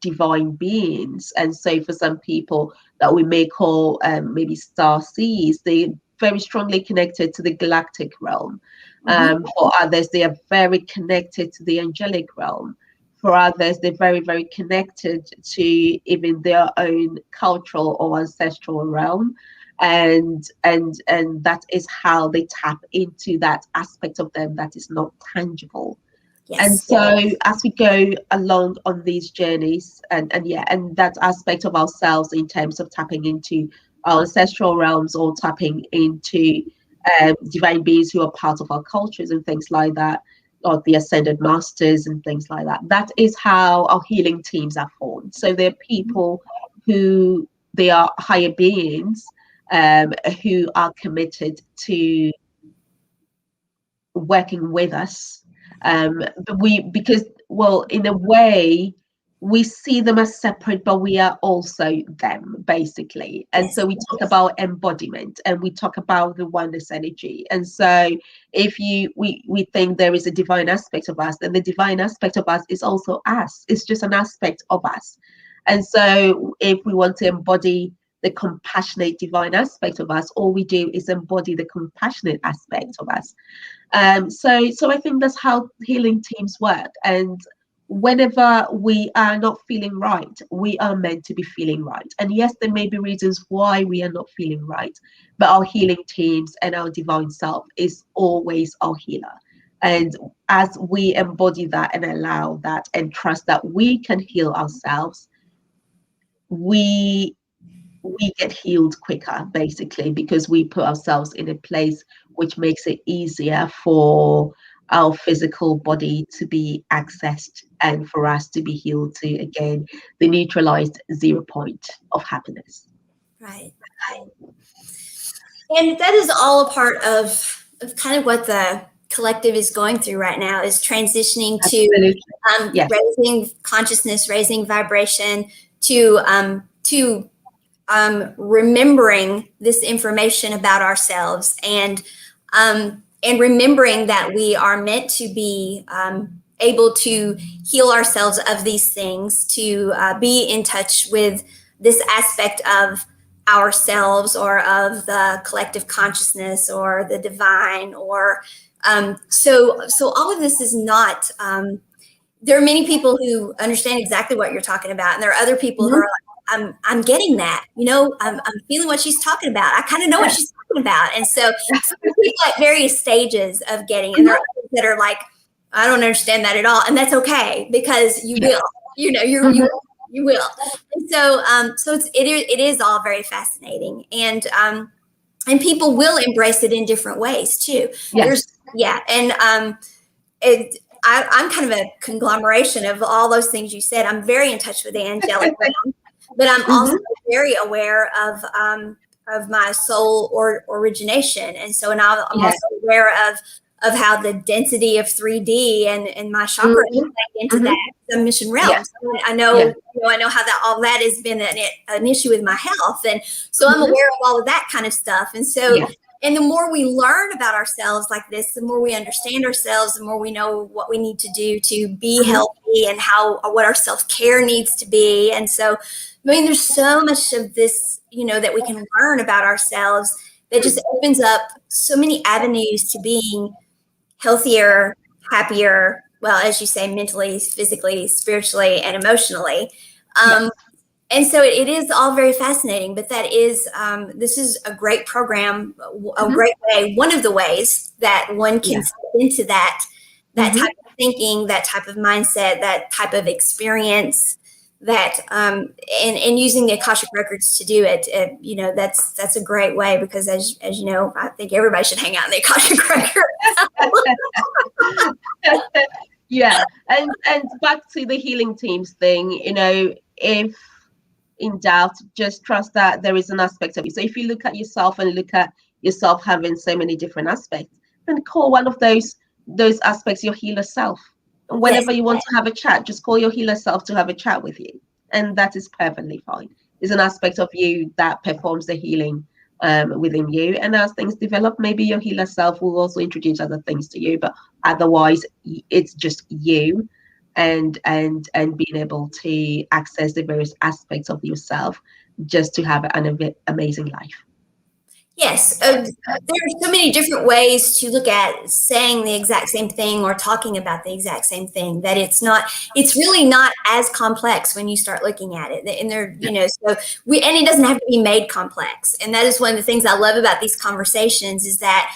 divine beings. And so for some people that we may call maybe star seeds, they very strongly connected to the galactic realm. For others, they are very connected to the angelic realm. For others, they're very, very connected to even their own cultural or ancestral realm. And that is how they tap into that aspect of them that is not tangible. Yes. And so as we go along on these journeys, and that aspect of ourselves in terms of tapping into our ancestral realms or tapping into divine beings who are part of our cultures and things like that, or the ascended masters and things like that. That is how our healing teams are formed. So they're people who, they are higher beings who are committed to working with us. But because, well, in a way, we see them as separate, but we are also them, basically. And so we talk about embodiment, and we talk about the oneness energy. And so if we think there is a divine aspect of us, then the divine aspect of us is also us. It's just an aspect of us. And so if we want to embody the compassionate divine aspect of us, all we do is embody the compassionate aspect of us. So I think that's how healing teams work. And whenever we are not feeling right, we are meant to be feeling right. And yes, there may be reasons why we are not feeling right, but our healing teams and our divine self is always our healer. And as we embody that and allow that and trust that we can heal ourselves, we get healed quicker, basically, because we put ourselves in a place which makes it easier for our physical body to be accessed and for us to be healed to, again, the neutralized 0 point of happiness. Right. And that is all a part of kind of what the collective is going through right now, is transitioning to raising consciousness, raising vibration, to remembering this information about ourselves, and remembering that we are meant to be able to heal ourselves of these things, to be in touch with this aspect of ourselves or of the collective consciousness or the divine, or so all of this is not there are many people who understand exactly what you're talking about, and there are other people who are like, I'm getting that, I'm feeling what she's talking about. I kind of know what she's talking about. And so people at various stages of getting, and there are others that are like, I don't understand that at all. And that's okay, because you will, you will. And So, it is all very fascinating, and people will embrace it in different ways too. Yes. And I'm kind of a conglomeration of all those things you said. I'm very in touch with the angelic realm, but I'm also very aware of my soul or origination, and so I'm also aware of how the density of 3D and my chakras play into that submission realm. So I know how that all that has been an issue with my health, and so I'm aware of all of that kind of stuff. And so, and the more we learn about ourselves like this, the more we understand ourselves, the more we know what we need to do to be healthy and what our self-care needs to be. And so, I mean, there's so much of this, that we can learn about ourselves that just opens up so many avenues to being healthier, happier, well, as you say, mentally, physically, spiritually, and emotionally. And so it is all very fascinating, but this is a great program, a great way, one of the ways that one can step into that type of thinking, that type of mindset, that type of experience, that and using the Akashic Records to do it, that's a great way, because as you know, I think everybody should hang out in the Akashic Records. And back to the healing teams thing, if in doubt, just trust that there is an aspect of you. So if you look at yourself and look at yourself having so many different aspects, then call one of those aspects your healer self. And whenever you want to have a chat, just call your healer self to have a chat with you. And that is perfectly fine. It's an aspect of you that performs the healing within you. And as things develop, maybe your healer self will also introduce other things to you. But otherwise, it's just you and being able to access the various aspects of yourself just to have an amazing life. Yes, there are so many different ways to look at saying the exact same thing or talking about the exact same thing, that it's really not as complex when you start looking at it. And and it doesn't have to be made complex. And that is one of the things I love about these conversations, is that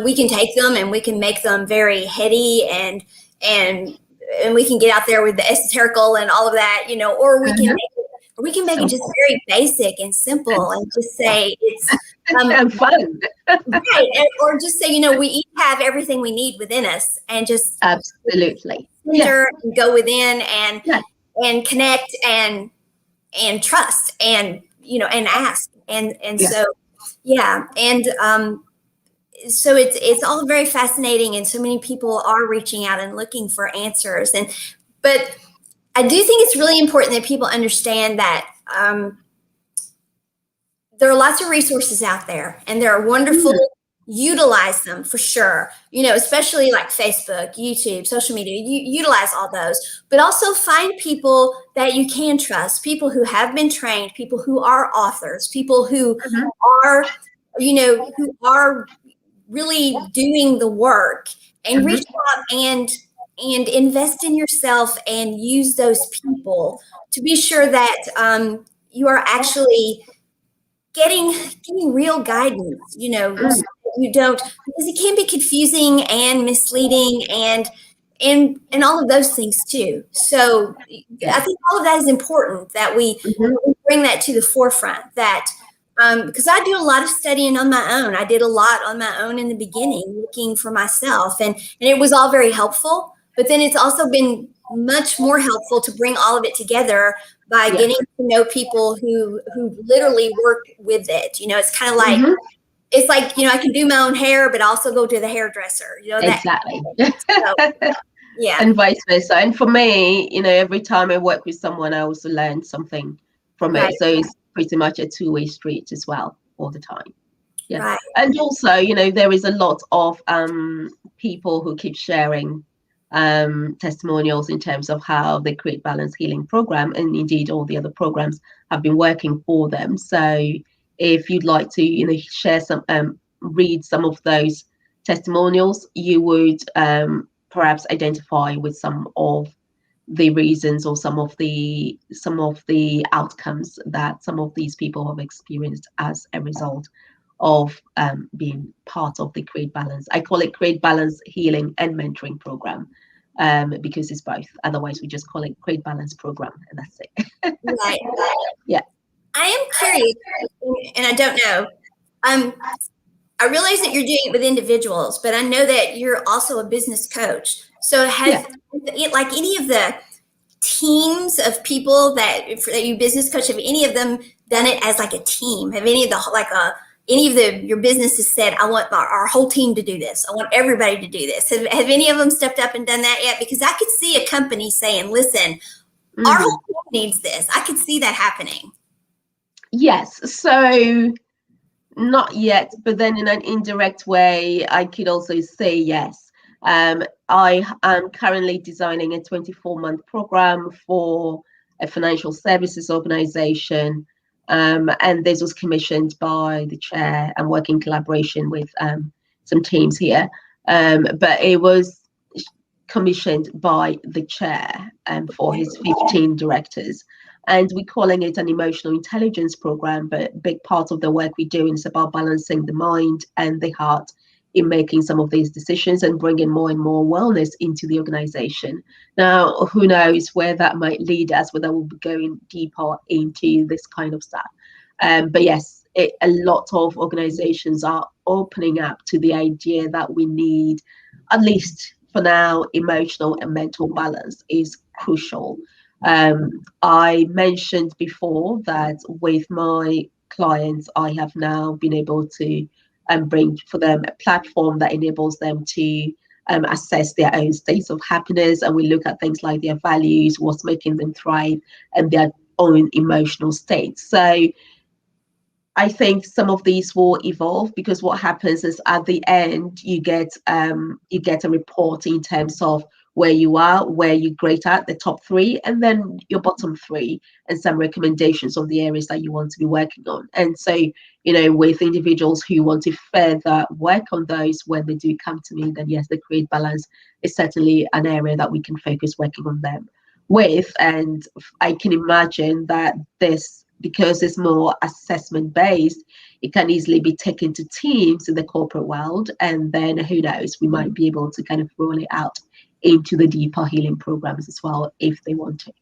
we can take them and we can make them very heady and we can get out there with the esoterical and all of that, or we can make it just very basic and simple and just say it's and fun. Right. Or just say, we each have everything we need within us, and just absolutely center and go within and connect and trust and and ask and so so it's all very fascinating, and so many people are reaching out and looking for answers, but I do think it's really important that people understand that there are lots of resources out there, and they're wonderful. Utilize them for sure, especially like Facebook, YouTube, social media. You utilize all those, but also find people that you can trust, people who have been trained, people who are authors, people who are, who are really doing the work, and reach out and invest in yourself and use those people to be sure that you are actually getting real guidance, so you don't, because it can be confusing and misleading and all of those things too. So I think all of that is important, that we bring that to the forefront, that because I do a lot of studying on my own. I did a lot on my own in the beginning, looking for myself, and it was all very helpful. But then it's also been much more helpful to bring all of it together by getting to know people who literally work with it. It's kind of like, it's like, I can do my own hair, but also go to the hairdresser, exactly. So, and vice versa. And for me, every time I work with someone, I also learn something from it. So it's pretty much a two-way street as well, all the time. Right. And also, there is a lot of people who keep sharing testimonials in terms of how the CreateBalance Healing Program, and indeed all the other programs, have been working for them. So if you'd like to, share some, read some of those testimonials, you would perhaps identify with some of the reasons or some of the outcomes that some of these people have experienced as a result of being part of the CreateBalance. I call it CreateBalance Healing and Mentoring Program, because it's both. Otherwise, we just call it CreateBalance Program, and that's it. Right. Yeah. I am curious, and I don't know. I realize that you're doing it with individuals, but I know that you're also a business coach. So have like any of the teams of people that you business coach, have any of them done it as like a team? Have any of your businesses said, I want our whole team to do this. I want everybody to do this. Have any of them stepped up and done that yet? Because I could see a company saying, listen, our whole team needs this. I could see that happening. Yes. So not yet, but then in an indirect way, I could also say yes. I am currently designing a 24-month program for a financial services organization. And this was commissioned by the chair and working in collaboration with some teams here. But it was commissioned by the chair for his 15 directors. And we're calling it an emotional intelligence program, but a big part of the work we do is about balancing the mind and the heart in making some of these decisions and bringing more and more wellness into the organization. Now, who knows where that might lead us, whether we'll be going deeper into this kind of stuff. But yes, a lot of organizations are opening up to the idea that we need, at least for now, emotional and mental balance is crucial. I mentioned before that with my clients, I have now been able to bring for them a platform that enables them to assess their own states of happiness. And we look at things like their values, what's making them thrive, and their own emotional states. So I think some of these will evolve, because what happens is at the end you get a report in terms of where you are, where you grade at, the top 3, and then your bottom 3, and some recommendations of the areas that you want to be working on. And so, with individuals who want to further work on those, when they do come to me, then yes, the CreateBalance is certainly an area that we can focus working on them with. And I can imagine that this, because it's more assessment based, it can easily be taken to teams in the corporate world, and then who knows, we might be able to kind of roll it out into the deeper healing programs as well, if they want to.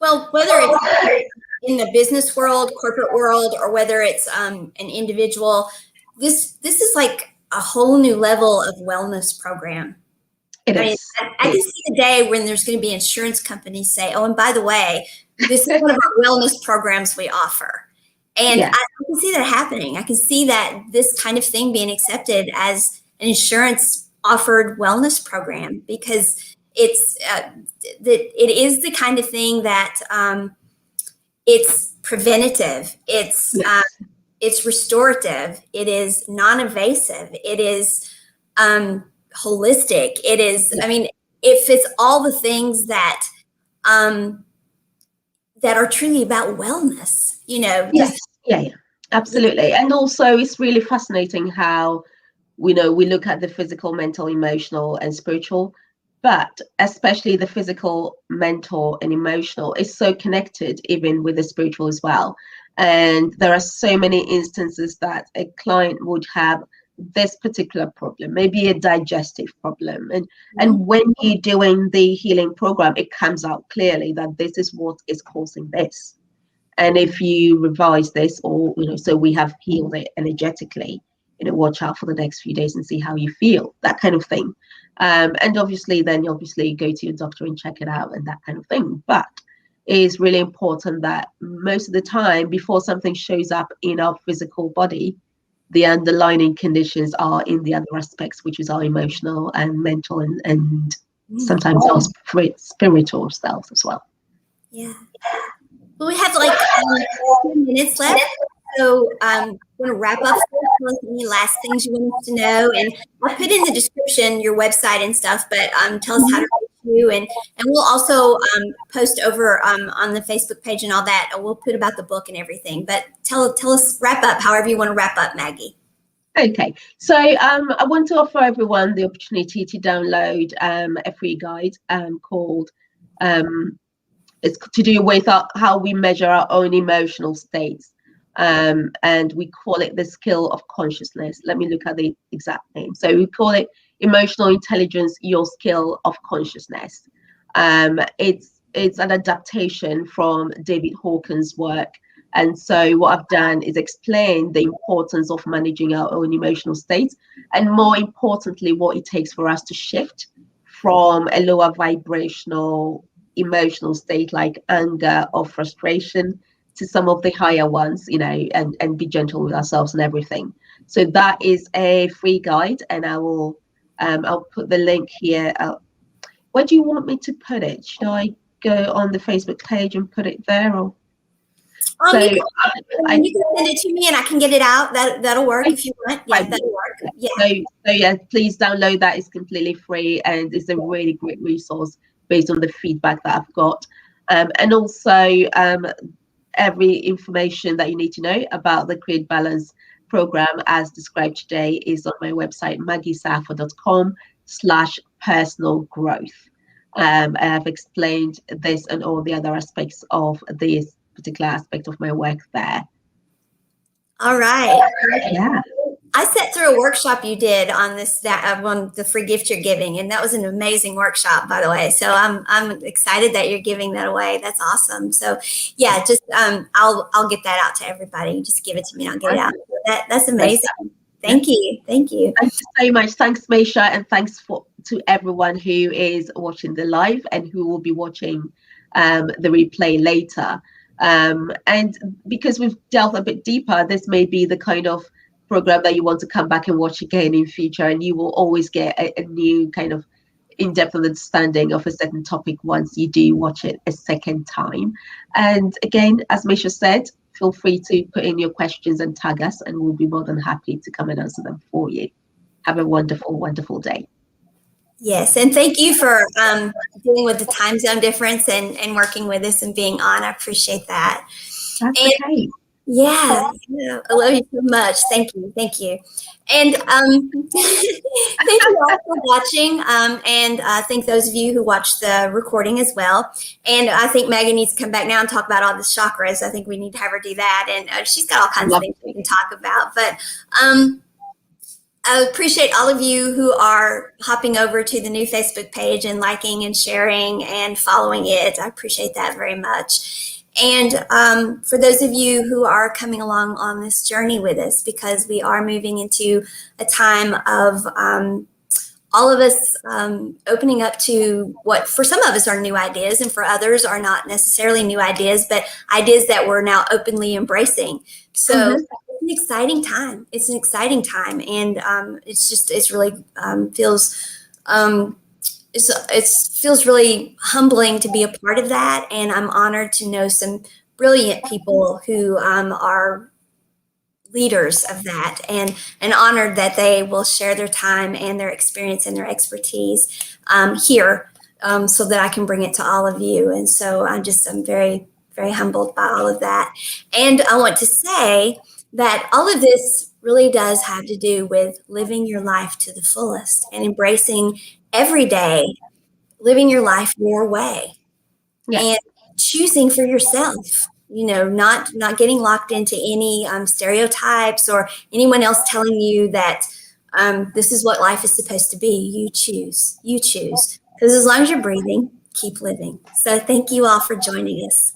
Well, whether it's in the business world, corporate world, or whether it's an individual, this is like a whole new level of wellness program. I mean, I can see the day when there's going to be insurance companies say, oh, and by the way, this is one of our wellness programs we offer. And I can see that happening. I can see that this kind of thing being accepted as an insurance offered wellness program, because it's it is the kind of thing that it's preventative, it's restorative, it is non-invasive, it is holistic, it is I mean, it fits all the things that that are truly about wellness, Absolutely. And also it's really fascinating how we look at the physical, mental, emotional, and spiritual, but especially the physical, mental, and emotional is so connected, even with the spiritual as well. And there are so many instances that a client would have this particular problem, maybe a digestive problem, and when you're doing the healing program, it comes out clearly that this is what is causing this. And if you revise this, or so we have healed it energetically, watch out for the next few days and see how you feel, that kind of thing. And obviously then you go to your doctor and check it out and that kind of thing. But it is really important that most of the time, before something shows up in our physical body, the underlying conditions are in the other aspects, which is our emotional and mental and sometimes our spiritual selves as well. Yeah. Well, we have like 2 minutes left. So want to wrap up. Tell us any last things you want us to know, and I'll put in the description your website and stuff. But tell us how to reach you, and we'll also post over on the Facebook page and all that. We'll put about the book and everything. But tell us, wrap up however you want to wrap up, Maggie. Okay, so I want to offer everyone the opportunity to download a free guide called it's to do with how we measure our own emotional states. And we call it the skill of consciousness. Let me look at the exact name. So we call it emotional intelligence, your skill of consciousness. It's an adaptation from David Hawkins' work. And so what I've done is explain the importance of managing our own emotional states, and more importantly, what it takes for us to shift from a lower vibrational emotional state like anger or frustration to some of the higher ones, and be gentle with ourselves and everything. So that is a free guide, and I'll put the link here. Where do you want me to put it? Should I go on the Facebook page and put it there, or? So you can send it to me and I can get it out. That'll work if you want. Yeah, that'll work. Yeah. So yeah, please download that. It's completely free and it's a really great resource based on the feedback that I've got. And also every information that you need to know about the CreateBalance program as described today is on my website, maggiesarfo.com/personal growth. I've explained this and all the other aspects of this particular aspect of my work there. All right. Yeah. I sat through a workshop you did on the free gift you're giving, and that was an amazing workshop, by the way. So I'm excited that you're giving that away. That's awesome. So yeah, just I'll get that out to everybody. Just give it to me. I'll get it out. That's amazing. Thank you. Thank you. Thank you so much. Thanks, Maysha, and thanks to everyone who is watching the live and who will be watching the replay later. And because we've delved a bit deeper, this may be the kind of program that you want to come back and watch again in future, and you will always get a new kind of in-depth understanding of a certain topic once you do watch it a second time. And again, as Maysha said, feel free to put in your questions and tag us, and we'll be more than happy to come and answer them for you. Have a wonderful, wonderful day. Yes, and thank you for dealing with the time zone difference and working with us and being on. I appreciate that. That's okay. Yeah, I love you so much. Thank you. And thank you all for watching. And I thank those of you who watched the recording as well. And I think Maggie needs to come back now and talk about all the chakras. I think we need to have her do that. And she's got all kinds of things we can talk about. But I appreciate all of you who are hopping over to the new Facebook page and liking and sharing and following it. I appreciate that very much. And for those of you who are coming along on this journey with us, because we are moving into a time of all of us opening up to what for some of us are new ideas and for others are not necessarily new ideas, but ideas that we're now openly embracing. So it's an exciting time. It's an exciting time. And it's really it feels really humbling to be a part of that, and I'm honored to know some brilliant people who are leaders of that, and honored that they will share their time and their experience and their expertise here so that I can bring it to all of you. And so I'm very, very humbled by all of that. And I want to say that all of this really does have to do with living your life to the fullest and embracing every day, living your life your way, and choosing for yourself, not getting locked into any stereotypes or anyone else telling you that this is what life is supposed to be. You choose, because as long as you're breathing, keep living. So thank you all for joining us.